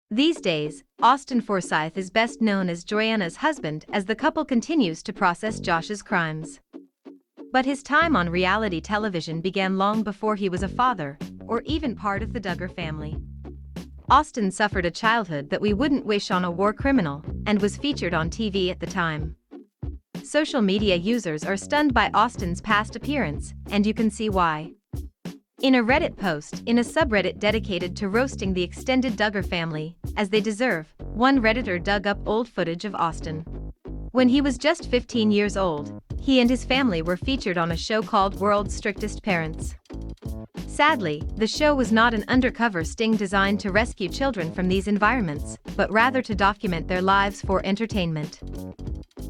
These days, Austin Forsyth is best known as Joanna's husband as the couple continues to process Josh's crimes. But his time on reality television began long before he was a father, or even part of the Duggar family. Austin suffered a childhood that we wouldn't wish on a war criminal, and was featured on TV at the time. Social media users are stunned by Austin's past appearance, and you can see why. In a Reddit post in a subreddit dedicated to roasting the extended Duggar family, as they deserve, one Redditor dug up old footage of Austin. When he was just 15 years old, he and his family were featured on a show called World's Strictest Parents. Sadly, the show was not an undercover sting designed to rescue children from these environments, but rather to document their lives for entertainment.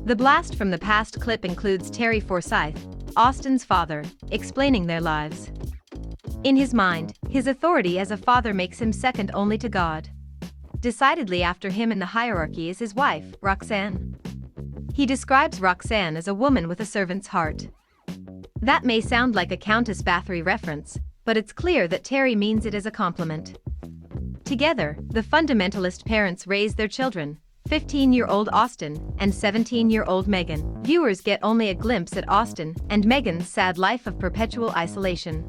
The blast from the past clip includes Terry Forsyth, Austin's father, explaining their lives. In his mind, his authority as a father makes him second only to God. Decidedly after him in the hierarchy is his wife, Roxanne. He describes Roxanne as a woman with a servant's heart. That may sound like a Countess Bathory reference, but it's clear that Terry means it as a compliment. Together, the fundamentalist parents raise their children, 15-year-old Austin and 17-year-old Megan. Viewers get only a glimpse at Austin and Megan's sad life of perpetual isolation.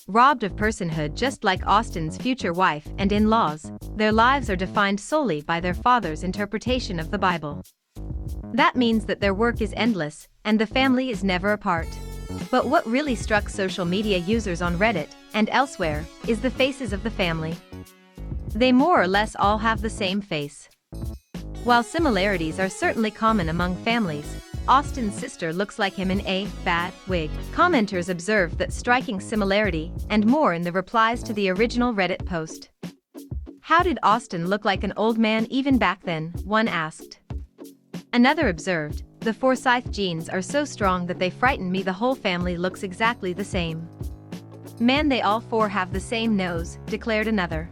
Robbed of personhood just like Austin's future wife and in-laws, their lives are defined solely by their father's interpretation of the Bible. That means that their work is endless, and the family is never apart. But what really struck social media users on Reddit, and elsewhere, is the faces of the family. They more or less all have the same face. While similarities are certainly common among families, Austin's sister looks like him in a bad wig. Commenters observed that striking similarity, and more in the replies to the original Reddit post. How did Austin look like an old man even back then, one asked. Another observed, the Forsyth genes are so strong that they frighten me. The whole family looks exactly the same. Man, they all four have the same nose, declared another.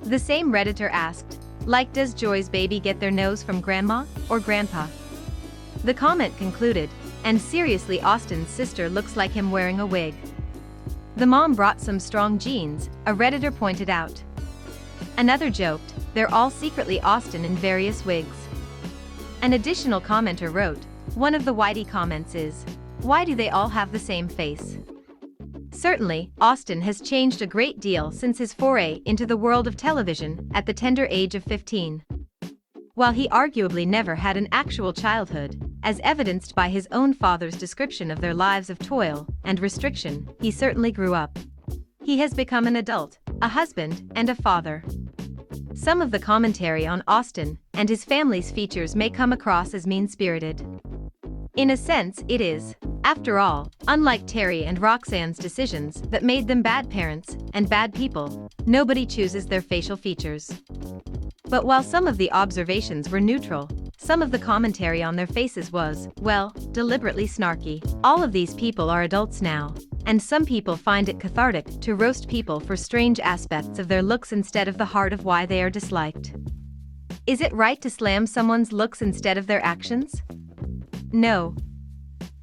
The same Redditor asked, like, does Joy's baby get their nose from grandma or grandpa? The comment concluded, and seriously, Austin's sister looks like him wearing a wig. The mom brought some strong genes, a Redditor pointed out. Another joked, they're all secretly Austin in various wigs. An additional commenter wrote, one of the Whitey comments is, why do they all have the same face? Certainly, Austin has changed a great deal since his foray into the world of television at the tender age of 15. While he arguably never had an actual childhood, as evidenced by his own father's description of their lives of toil and restriction, he certainly grew up. He has become an adult, a husband, and a father. Some of the commentary on Austin and his family's features may come across as mean-spirited. In a sense, it is. After all, unlike Terry and Roxanne's decisions that made them bad parents and bad people, nobody chooses their facial features. But while some of the observations were neutral, some of the commentary on their faces was, well, deliberately snarky. All of these people are adults now, and some people find it cathartic to roast people for strange aspects of their looks instead of the heart of why they are disliked. Is it right to slam someone's looks instead of their actions? No.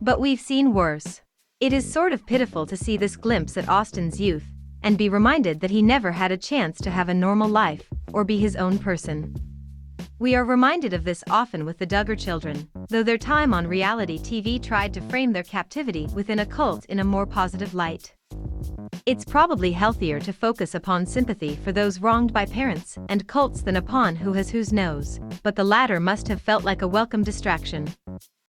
But we've seen worse. It is sort of pitiful to see this glimpse at Austin's youth, and be reminded that he never had a chance to have a normal life, or be his own person. We are reminded of this often with the Duggar children, though their time on reality TV tried to frame their captivity within a cult in a more positive light. It's probably healthier to focus upon sympathy for those wronged by parents and cults than upon who has whose nose, but the latter must have felt like a welcome distraction.